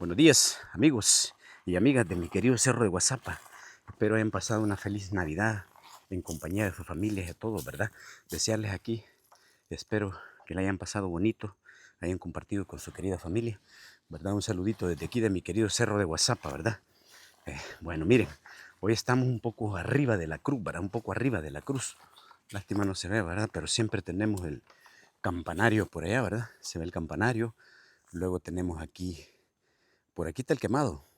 Buenos días, amigos y amigas de mi querido Cerro de Guazapa. Espero hayan pasado una feliz Navidad en compañía de sus familias y de todos, ¿verdad? Desearles aquí, espero que la hayan pasado bonito, hayan compartido con su querida familia, ¿verdad? Un saludito desde aquí de mi querido Cerro de Guazapa, ¿verdad? Bueno, miren, hoy estamos un poco arriba de la cruz, ¿verdad? Un poco arriba de la cruz. Lástima no se ve, ¿verdad? Pero siempre tenemos el campanario por allá, ¿verdad? Se ve el campanario. Luego tenemos aquí, por aquí está el quemado,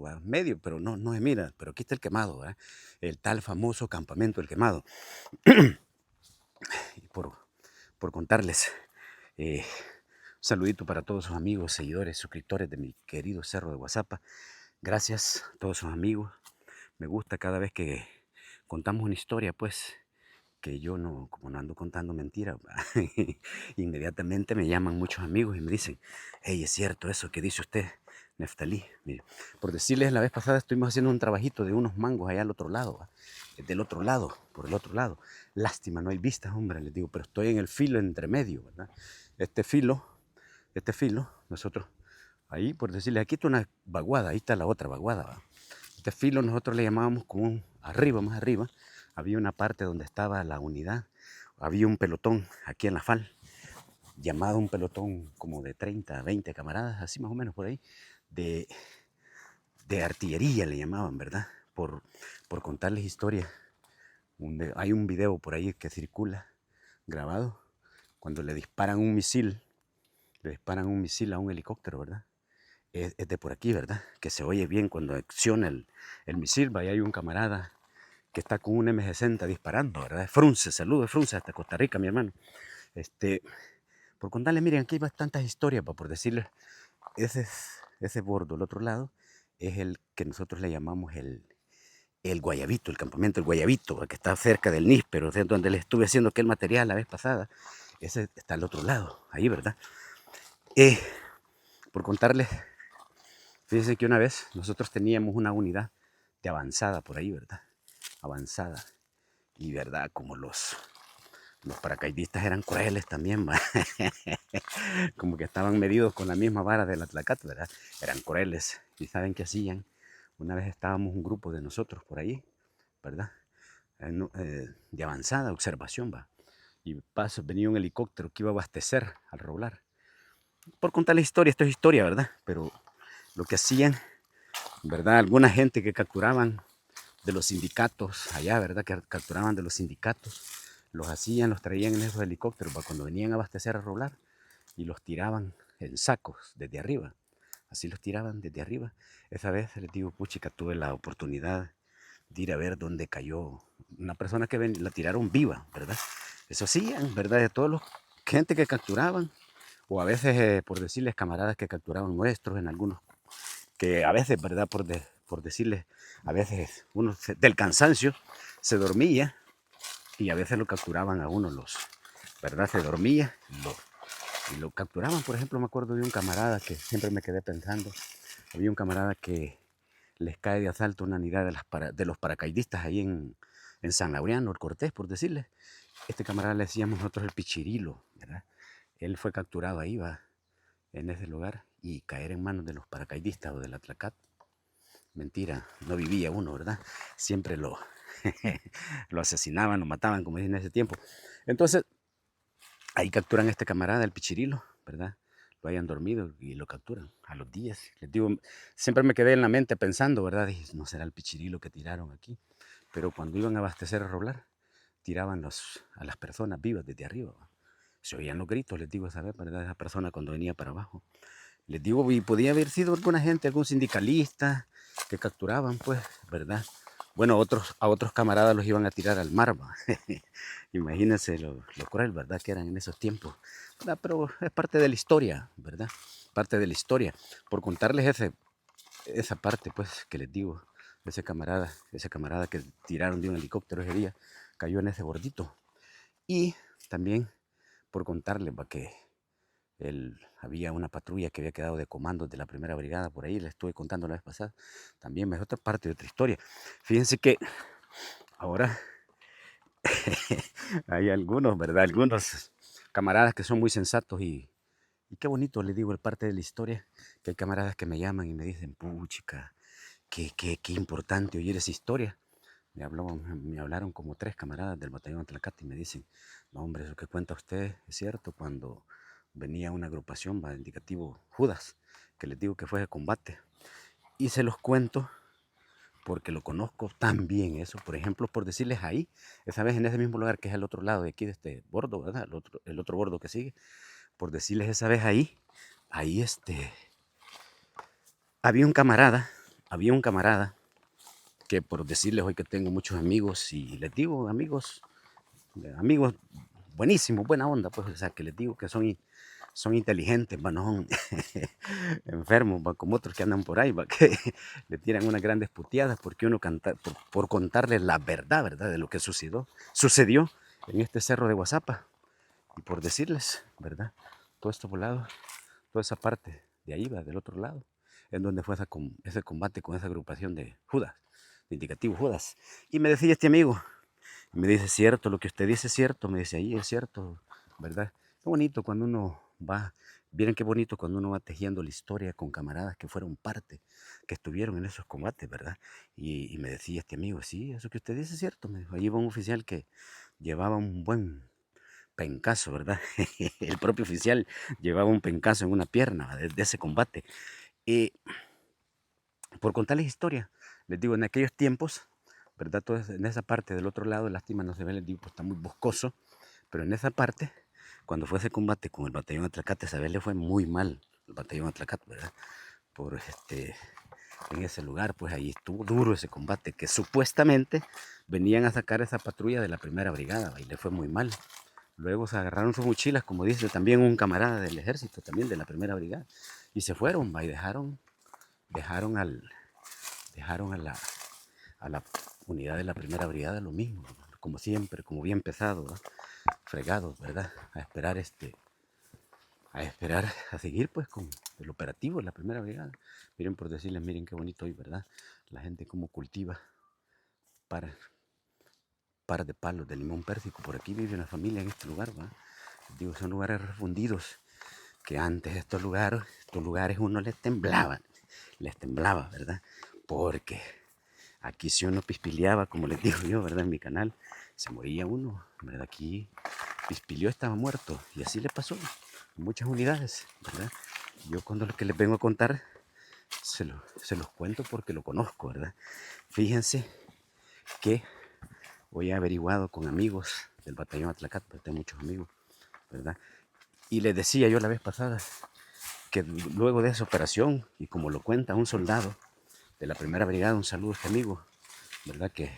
¿verdad? Medio, pero no se mira, pero aquí está el quemado, ¿verdad? El tal famoso campamento El Quemado. Y por contarles, un saludito para todos sus amigos, seguidores, suscriptores de mi querido Cerro de Guazapa. Gracias a todos sus amigos. Me gusta cada vez que contamos una historia, pues, que yo no, como no ando contando mentiras, inmediatamente me llaman muchos amigos y me dicen, hey, es cierto eso que dice usted, Neftalí. Mire, por decirles, la vez pasada estuvimos haciendo un trabajito de unos mangos allá al otro lado, ¿va? Del otro lado, por el otro lado. Lástima, no hay vistas, hombre, les digo, pero estoy en el filo entre medio, ¿verdad? Este filo, nosotros, ahí, por decirles, aquí está una vaguada, ahí está la otra vaguada, ¿va? Este filo nosotros le llamábamos como un arriba, más arriba, había una parte donde estaba la unidad, había un pelotón aquí en la FAL, llamado un pelotón como de 30, 20 camaradas, así más o menos por ahí, de, de artillería le llamaban, ¿verdad? Por contarles historias. Hay un video por ahí que circula, grabado, cuando le disparan un misil a un helicóptero, ¿verdad? Es de por aquí, ¿verdad? Que se oye bien cuando acciona el misil, vaya, hay un camarada que está con un M60 disparando, ¿verdad? Frunce, saludos Frunce, hasta Costa Rica, mi hermano. Este, por contarles, miren, aquí hay bastantes historias, por decirles, ese, ese bordo, el otro lado, es el que nosotros le llamamos el Guayabito, el campamento El Guayabito, que está cerca del níspero, donde le estuve haciendo aquel material la vez pasada. Ese está al otro lado, ahí, ¿verdad? Eh, por contarles, fíjense que una vez nosotros teníamos una unidad de avanzada por ahí, ¿verdad? Avanzada. Y, ¿verdad? Como los paracaidistas eran crueles también, ¿va? Como que estaban medidos con la misma vara del Atlacate, ¿verdad? Eran crueles. ¿Y saben qué hacían? Una vez estábamos un grupo de nosotros por ahí, ¿verdad? De avanzada observación, va. Y paso, venía un helicóptero que iba a abastecer al roblar. Por contar la historia, esto es historia, ¿verdad? Pero lo que hacían, ¿verdad? Alguna gente que capturaban de los sindicatos allá, ¿verdad? Que capturaban de los sindicatos, los hacían, los traían en esos helicópteros para cuando venían a abastecer a roblar y los tiraban en sacos desde arriba. Así los tiraban desde arriba. Esa vez les digo, puchica, tuve la oportunidad de ir a ver dónde cayó una persona que la tiraron viva, ¿verdad? Eso hacían, ¿verdad? De todos los gente que capturaban, o a veces, por decirles, camaradas que capturaban nuestros en algunos, que a veces, ¿verdad? Por decirles, a veces uno del cansancio se dormía y a veces lo capturaban a uno ¿verdad? Se dormía y lo capturaban. Por ejemplo, me acuerdo de un camarada que siempre me quedé pensando, había un camarada que les cae de asalto una unidad de los paracaidistas ahí en San Laureano, el Cortés, por decirles. Este camarada le decíamos nosotros el Pichirilo, ¿verdad? Él fue capturado ahí, va, en ese lugar, y caer en manos de los paracaidistas o del Atlacat. Mentira, no vivía uno, ¿verdad? Siempre lo asesinaban, lo mataban, como dicen en ese tiempo. Entonces, ahí capturan a este camarada, el Pichirilo, ¿verdad? Lo hayan dormido y lo capturan a los días. Les digo, siempre me quedé en la mente pensando, ¿verdad? Dije, no será el Pichirilo que tiraron aquí. Pero cuando iban a abastecer a roblar, tiraban a las personas vivas desde arriba. Se oían los gritos, les digo, esa vez, ¿verdad? Esa persona cuando venía para abajo. Les digo, y podía haber sido alguna gente, algún sindicalista que capturaban, pues, ¿verdad? Bueno, a otros camaradas los iban a tirar al mar, ¿va? Imagínense lo cruel, ¿verdad? Que eran en esos tiempos, ¿verdad? Pero es parte de la historia, ¿verdad? Parte de la historia. Por contarles esa parte, pues, que les digo, ese camarada que tiraron de un helicóptero ese día, cayó en ese bordito. Y también por contarles, ¿va? Que había una patrulla que había quedado de comandos de la primera brigada por ahí, les estuve contando la vez pasada. También es otra parte de otra historia. Fíjense que ahora hay algunos, ¿verdad? Algunos camaradas que son muy sensatos Y qué bonito, le digo, el parte de la historia, que hay camaradas que me llaman y me dicen, puchica, qué importante oír esa historia. Me hablaron como 3 camaradas del batallón Atlacate y me dicen, no hombre, eso que cuenta usted es cierto, cuando venía una agrupación, va, indicativo Judas, que les digo que fue de combate. Y se los cuento porque lo conozco tan bien eso. Por ejemplo, por decirles ahí, esa vez en ese mismo lugar que es el otro lado de aquí de este bordo, ¿verdad? El otro bordo que sigue, por decirles esa vez ahí había un camarada, había un camarada que por decirles hoy que tengo muchos amigos y les digo amigos buenísimos, buena onda, pues, o sea, que les digo que son inteligentes, no son enfermos, como otros que andan por ahí, que le tiran unas grandes puteadas porque uno canta, por contarles la verdad, ¿verdad? De lo que sucedió en este cerro de Guazapa y por decirles, ¿verdad? Todo esto volado, toda esa parte de ahí, va, del otro lado, en donde fue ese combate con esa agrupación de Judas, de indicativo Judas. Y me decía este amigo, me dice, cierto, lo que usted dice es cierto, me dice, ahí es cierto, ¿verdad? Qué bonito cuando uno va, miren qué bonito cuando uno va tejiendo la historia con camaradas que fueron parte, que estuvieron en esos combates, ¿verdad? Y me decía este amigo, sí, eso que usted dice es cierto, me dijo, ahí iba un oficial que llevaba un buen pencazo, ¿verdad? El propio oficial llevaba un pencazo en una pierna de ese combate. Y por contarles historia, les digo, en aquellos tiempos, ¿verdad? Todo en esa parte del otro lado, lástima no se ve, les digo, pues está muy boscoso, pero en esa parte, cuando fue ese combate con el batallón Atlacate, esa vez le fue muy mal el batallón Atlacate, ¿verdad? Por en ese lugar, pues ahí estuvo duro ese combate, que supuestamente venían a sacar esa patrulla de la primera brigada, y le fue muy mal. Luego se agarraron sus mochilas, como dice también un camarada del ejército, también de la primera brigada, y se fueron, y dejaron a la unidad de la primera brigada lo mismo, como siempre, como bien pesado, ¿verdad? Fregados, ¿verdad? A esperar, a seguir pues con el operativo de la primera brigada. Miren, por decirles, miren qué bonito hoy, ¿verdad? La gente como cultiva par, par de palos de limón pérsico. Por aquí vive una familia en este lugar, ¿verdad? Digo, son lugares refundidos, que antes estos lugares uno les temblaba, ¿verdad? Porque aquí si uno pispileaba, como les digo yo, ¿verdad? En mi canal, se moría uno, ¿verdad? Aquí pispilió, estaba muerto, y así le pasó en muchas unidades, ¿verdad? Yo cuando lo que les vengo a contar, se los cuento porque lo conozco, ¿verdad? Fíjense que hoy he averiguado con amigos del batallón Atlacate, porque tengo muchos amigos, ¿verdad? Y les decía yo la vez pasada que luego de esa operación, y como lo cuenta un soldado de la primera brigada, un saludo a este amigo, ¿verdad? Que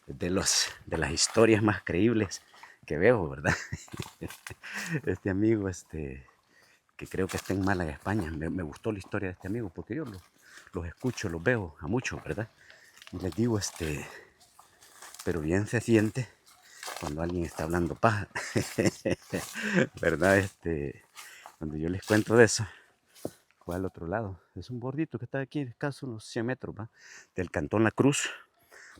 de las historias más creíbles que veo, ¿verdad? Este amigo, que creo que está en Málaga, España, me gustó la historia de este amigo, porque yo los escucho, los veo a muchos, ¿verdad? Y les digo, pero bien se siente cuando alguien está hablando paja, ¿verdad? Cuando yo les cuento de eso, fue al otro lado, es un bordito que está aquí, escaso unos 100 metros, ¿va? Del Cantón La Cruz,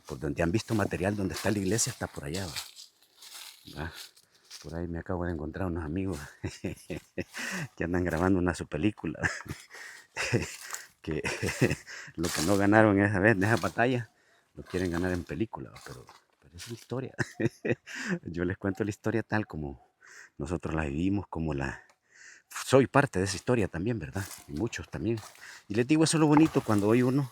por donde han visto material, donde está la iglesia, está por allá, ¿va? Por ahí me acabo de encontrar unos amigos que andan grabando una su película, que lo que no ganaron esa vez en esa batalla, lo quieren ganar en película, pero es la historia. Yo les cuento la historia tal como nosotros la vivimos, soy parte de esa historia también, ¿verdad? Y muchos también. Y les digo, eso es lo bonito cuando hoy uno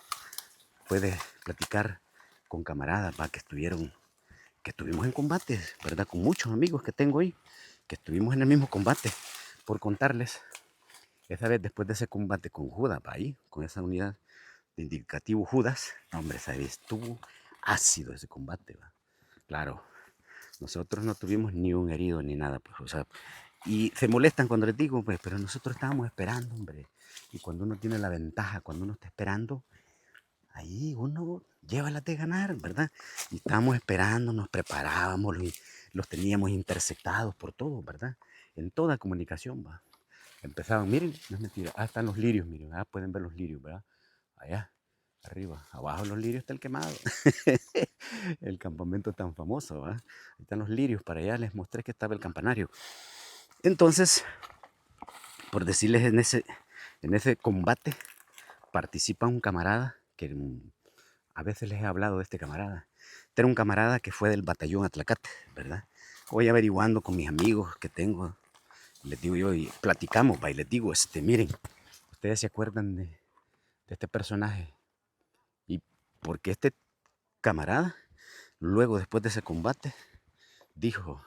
puede platicar con camaradas, ¿va? Que estuvimos en combate, ¿verdad? Con muchos amigos que tengo hoy, que estuvimos en el mismo combate. Por contarles, esa vez después de ese combate con Judas, ¿va? Ahí, con esa unidad de indicativo Judas, hombre, esa vez estuvo ácido ese combate, ¿va? Claro, nosotros no tuvimos ni un herido ni nada, pues, o sea, y se molestan cuando les digo, pues, pero nosotros estábamos esperando, hombre. Y cuando uno tiene la ventaja, cuando uno está esperando, ahí uno lleva las de ganar, ¿verdad? Y estábamos esperando, nos preparábamos, los teníamos interceptados por todo, ¿verdad? En toda comunicación, va. Empezaban, miren, no es mentira, están los lirios, miren, pueden ver los lirios, ¿verdad? Allá, arriba, abajo los lirios está el quemado. El campamento tan famoso, ¿verdad? Ahí están los lirios, para allá les mostré que estaba el campanario. Entonces, por decirles, en ese combate participa un camarada que a veces les he hablado de este camarada. Este era un camarada que fue del batallón Atlacate, ¿verdad? Voy averiguando con mis amigos que tengo, les digo yo, y platicamos, y les digo, miren, ustedes se acuerdan de este personaje. Y porque este camarada, luego después de ese combate, dijo,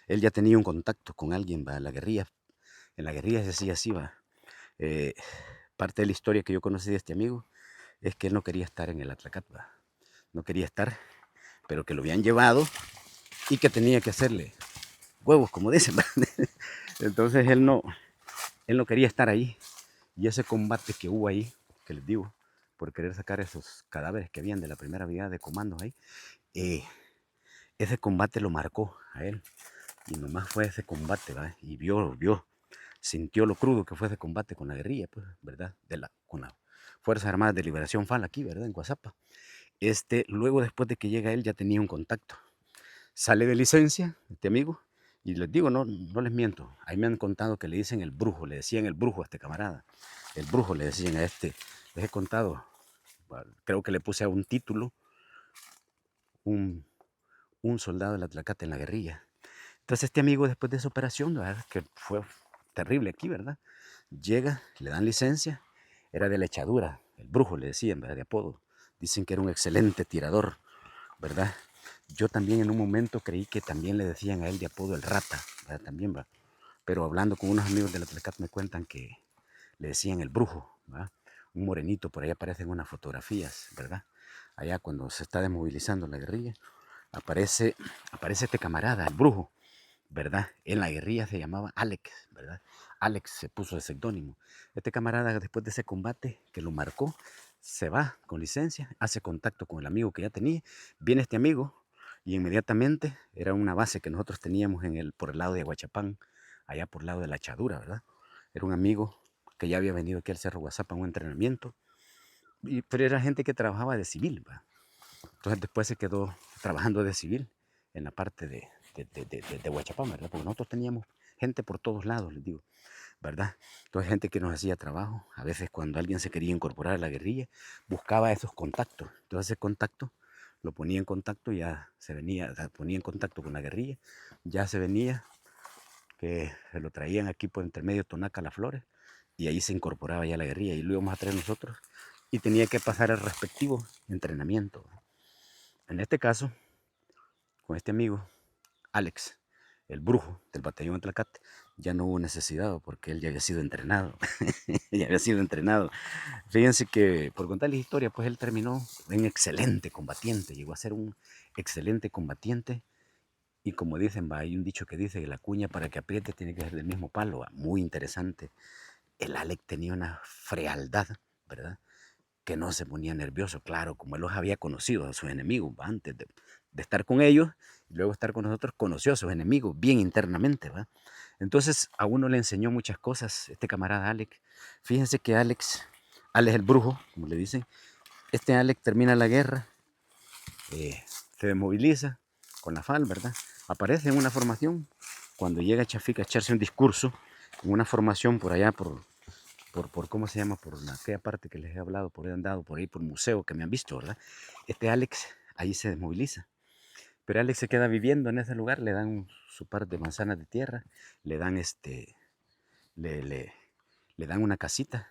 él ya tenía un contacto con alguien, va, en la guerrilla se decía así, va. Parte de la historia que yo conocí de este amigo es que él no quería estar en el Atlacate, va. No quería estar, pero que lo habían llevado y que tenía que hacerle huevos, como dicen, ¿va? Entonces él no quería estar ahí. Y ese combate que hubo ahí, que les digo, por querer sacar esos cadáveres que habían de la primera brigada de comandos ahí, ese combate lo marcó a él. Y nomás fue ese combate, ¿va? Y sintió lo crudo que fue ese combate con la guerrilla, pues, ¿verdad? Con las Fuerzas Armadas de Liberación FAL aquí, ¿verdad? En Coazapa. Luego, después de que llega él, ya tenía un contacto. Sale de licencia, este amigo, y les digo, no les miento, ahí me han contado que le dicen el brujo, le decían el brujo a este camarada. El brujo le decían a este. Les he contado, creo que le puse a un título, un soldado del Atlacate en la guerrilla. Entonces este amigo, después de esa operación, ¿verdad? Que fue terrible aquí, ¿verdad? Llega, le dan licencia, era de la echadura, el brujo le decían, ¿verdad? De apodo. Dicen que era un excelente tirador, ¿verdad? Yo también en un momento creí que también le decían a él de apodo el rata, ¿verdad? También, va. Pero hablando con unos amigos de la Atlacate me cuentan que le decían el brujo, ¿verdad? Un morenito, por ahí aparecen unas fotografías, ¿verdad? Allá cuando se está desmovilizando la guerrilla, aparece este camarada, el brujo, ¿verdad? En la guerrilla se llamaba Alex, ¿verdad? Alex se puso de seudónimo. Este camarada, después de ese combate que lo marcó, se va con licencia, hace contacto con el amigo que ya tenía, viene este amigo y inmediatamente era una base que nosotros teníamos por el lado de Aguachapán, allá por el lado de la Echadura, ¿verdad? Era un amigo que ya había venido aquí al Cerro Guazapa a un entrenamiento, pero era gente que trabajaba de civil, ¿verdad? Entonces después se quedó trabajando de civil en la parte de Huachapán, ¿verdad? Porque nosotros teníamos gente por todos lados, les digo, ¿verdad? Entonces gente que nos hacía trabajo. A veces cuando alguien se quería incorporar a la guerrilla, buscaba esos contactos. Entonces ese contacto lo ponía en contacto, ya se venía, o sea, ponía en contacto con la guerrilla, ya se venía, que se lo traían aquí por intermedio Tonaca Las Flores, y ahí se incorporaba ya la guerrilla y lo íbamos a traer nosotros y tenía que pasar el respectivo entrenamiento. En este caso, con este amigo, Alex, el brujo del batallón Atlacate, ya no hubo necesidad porque él ya había sido entrenado. Ya había sido entrenado. Fíjense que, por contarles historia, pues él terminó un excelente combatiente, llegó a ser un excelente combatiente. Y como dicen, va, hay un dicho que dice que la cuña para que apriete tiene que ser del mismo palo. Va, muy interesante. El Alex tenía una frialdad, ¿verdad? Que no se ponía nervioso, claro, como él los había conocido a sus enemigos, ¿va? Antes de estar con ellos y luego estar con nosotros, conoció a sus enemigos bien internamente, ¿va? Entonces a uno le enseñó muchas cosas este camarada Alex. Fíjense que Alex el brujo, como le dicen, este Alex termina la guerra, se desmoviliza con la FAL, ¿verdad? Aparece en una formación, cuando llega a Chafica a echarse un discurso, en una formación por allá, por ¿cómo se llama? Por aquella parte que les he hablado, por ahí andado, por ahí, por museo que me han visto, ¿verdad? Este Alex ahí se desmoviliza. Pero Alex se queda viviendo en ese lugar, le dan su par de manzanas de tierra, le dan le, le, le dan una casita,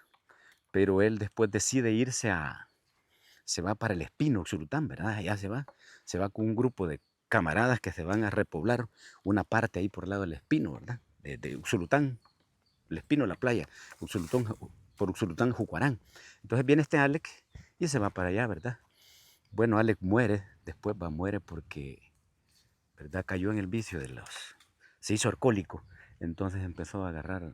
pero él después decide se va para el Espino, Uxurután, ¿verdad? Allá se va con un grupo de camaradas que se van a repoblar una parte ahí por el lado del Espino, ¿verdad? De Uxurután, el Espino, la playa, por Uxurután, Jucuarán. Entonces viene este Alex y se va para allá, ¿verdad? Bueno, Alex muere, después muere porque, ¿verdad? Cayó en el vicio se hizo alcohólico, entonces empezó a agarrar,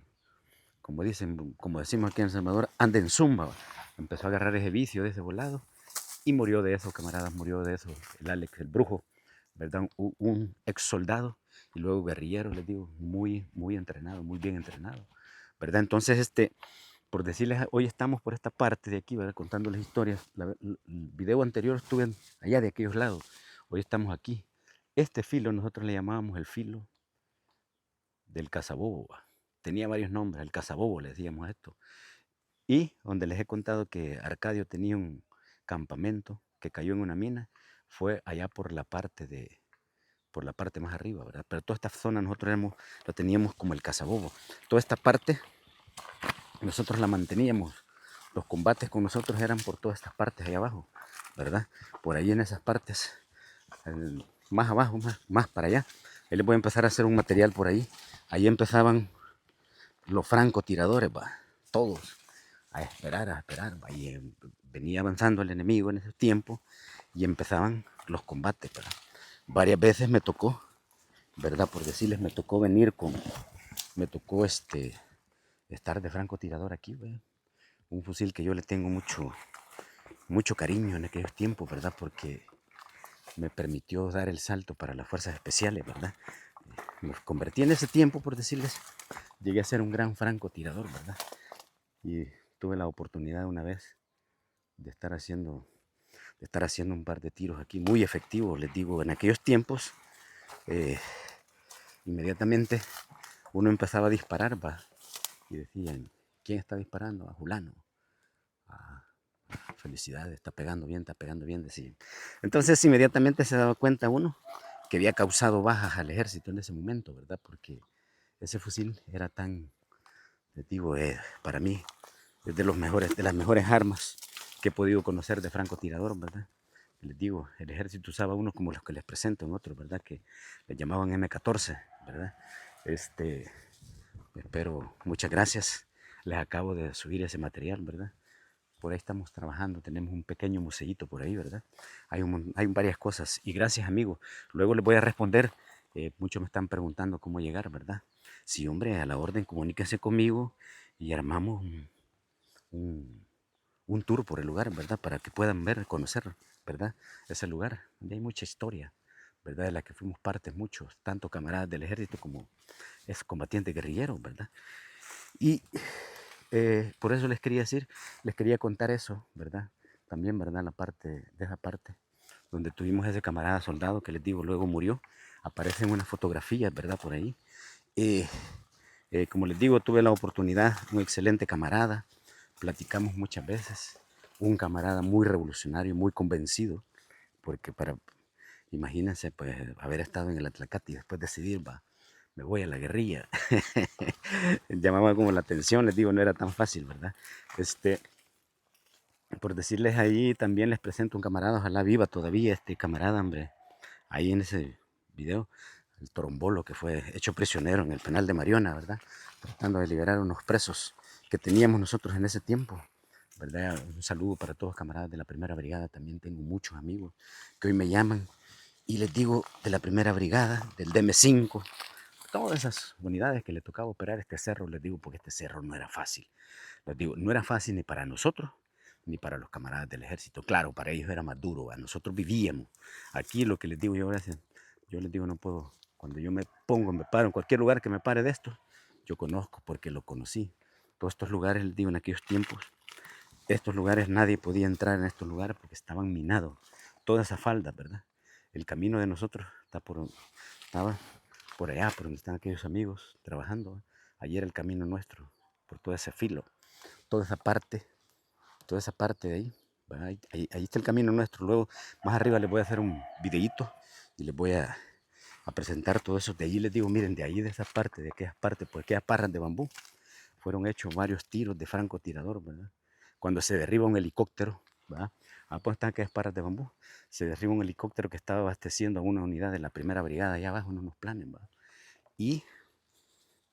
como dicen, como decimos aquí en El Salvador, anda en zumba, empezó a agarrar ese vicio de ese volado y murió de eso, camaradas, murió de eso, el Alex, el brujo, ¿verdad? Un ex soldado y luego guerrillero, les digo, muy entrenado, muy bien entrenado, ¿verdad? Entonces, por decirles, hoy estamos por esta parte de aquí, ¿verdad? Contándoles historias. El video anterior estuve allá de aquellos lados, hoy estamos aquí. Este filo nosotros le llamábamos el filo del cazabobo, tenía varios nombres, el cazabobo le decíamos esto. Y donde les he contado que Arcadio tenía un campamento que cayó en una mina, fue allá por la parte más arriba, ¿verdad? Pero toda esta zona nosotros la teníamos como el cazabobo. Toda esta parte nosotros la manteníamos. Los combates con nosotros eran por todas estas partes allá abajo, ¿verdad? Por ahí en esas partes, más abajo, más para allá. Ahí les voy a empezar a hacer un material por ahí. Ahí empezaban los francotiradores, va, todos a esperar, va. Y venía avanzando el enemigo en ese tiempo y empezaban los combates, ¿verdad? Varias veces me tocó, ¿verdad? Por decirles, me tocó estar de francotirador aquí, ¿verdad? Un fusil que yo le tengo mucho cariño en aquellos tiempos, ¿verdad? Porque me permitió dar el salto para las fuerzas especiales, ¿verdad? Me convertí en ese tiempo, por decirles, llegué a ser un gran francotirador, ¿verdad? Y tuve la oportunidad una vez de estar haciendo un par de tiros aquí muy efectivos, les digo, en aquellos tiempos, eh, inmediatamente uno empezaba a disparar, va, y decían, ¿quién está disparando? A Julano. Ah, felicidades, está pegando bien, decían. Entonces inmediatamente se daba cuenta uno que había causado bajas al ejército en ese momento, ¿verdad? Porque ese fusil era tan, les digo, para mí, es de las mejores armas que he podido conocer de francotirador, ¿verdad? Les digo, el ejército usaba unos como los que les presento en otros, ¿verdad? Que le llamaban M14, ¿verdad? Espero, muchas gracias. Les acabo de subir ese material, ¿verdad? Por ahí estamos trabajando, tenemos un pequeño museíto por ahí, ¿verdad? Hay varias cosas. Y gracias, amigo. Luego les voy a responder. Muchos me están preguntando cómo llegar, ¿verdad? Sí, hombre, a la orden, comuníquense conmigo y armamos un, un tour por el lugar, ¿verdad? Para que puedan ver, conocer, ¿verdad? Ese lugar, donde hay mucha historia, ¿verdad? De la que fuimos parte muchos, tanto camaradas del ejército como es combatiente guerrillero, ¿verdad? Y por eso les quería decir, les quería contar eso, ¿verdad? También, ¿verdad? De esa parte, donde tuvimos ese camarada soldado que les digo, luego murió. Aparecen unas fotografías, ¿verdad? Por ahí. Eh, como les digo, tuve la oportunidad, un excelente camarada, platicamos muchas veces, un camarada muy revolucionario, muy convencido, porque imagínense, pues, haber estado en el Atlacate y después decidir, va, me voy a la guerrilla. Llamaba como la atención, les digo, no era tan fácil, ¿verdad? Este, por decirles ahí, también les presento un camarada, ojalá viva todavía este camarada, hombre, ahí en ese video, el Torombolo, que fue hecho prisionero en el penal de Mariona, ¿verdad? Tratando de liberar a unos presos que teníamos nosotros en ese tiempo, ¿verdad? Un saludo para todos los camaradas de la primera brigada, también tengo muchos amigos que hoy me llaman y les digo de la primera brigada, del DM5, todas esas unidades que le tocaba operar este cerro, les digo porque este cerro no era fácil. Les digo, no era fácil ni para nosotros, ni para los camaradas del ejército. Claro, para ellos era más duro, ¿va? Nosotros vivíamos. Aquí lo que les digo yo, gracias, yo les digo, no puedo, cuando yo me pongo, me paro en cualquier lugar que me pare de esto, yo conozco porque lo conocí. Todos estos lugares, les digo, en aquellos tiempos, estos lugares nadie podía entrar en estos lugares porque estaban minados. Toda esa falda, ¿verdad? El camino de nosotros estaba por allá, por donde están aquellos amigos trabajando. Ayer el camino nuestro, por todo ese filo, toda esa parte, toda esa parte de ahí. Ahí está el camino nuestro. Luego, más arriba les voy a hacer un videíto y les voy a presentar todo eso. De allí les digo, miren, de ahí, de esa parte, de aquellas partes, por aquellas parras de bambú, fueron hechos varios tiros de francotirador, ¿verdad? Cuando se derriba un helicóptero, ¿verdad? Pues están aquellas parras de bambú. Se derriba un helicóptero que estaba abasteciendo a una unidad de la primera brigada allá abajo en unos planes, ¿verdad? Y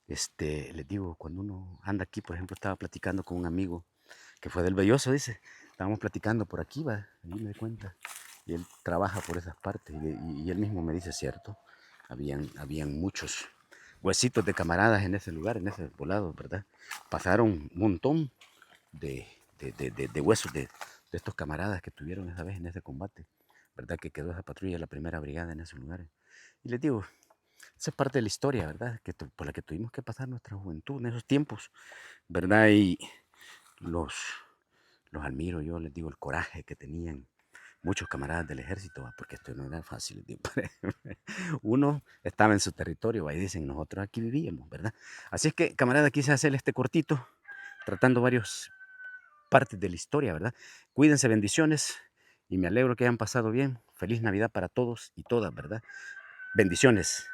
les digo, cuando uno anda aquí, por ejemplo, estaba platicando con un amigo que fue del Belloso, dice, estábamos platicando por aquí, va, ahí me di cuenta, y él trabaja por esas partes, y él mismo me dice, cierto, habían muchos huesitos de camaradas en ese lugar, en ese poblado, ¿verdad? Pasaron un montón de huesos de estos camaradas que tuvieron esa vez en ese combate, ¿verdad? Que quedó esa patrulla de la primera brigada en esos lugares. Y les digo, esa es parte de la historia, ¿verdad? Por la que tuvimos que pasar nuestra juventud en esos tiempos, ¿verdad? Y los, los admiro, yo les digo el coraje que tenían, muchos camaradas del ejército, ¿va? Porque esto no era fácil. Uno estaba en su territorio, ahí dicen, nosotros aquí vivíamos, ¿verdad? Así es que, camarada, quise hacer este cortito, tratando varias partes de la historia, ¿verdad? Cuídense, bendiciones, y me alegro que hayan pasado bien. Feliz Navidad para todos y todas, ¿verdad? Bendiciones.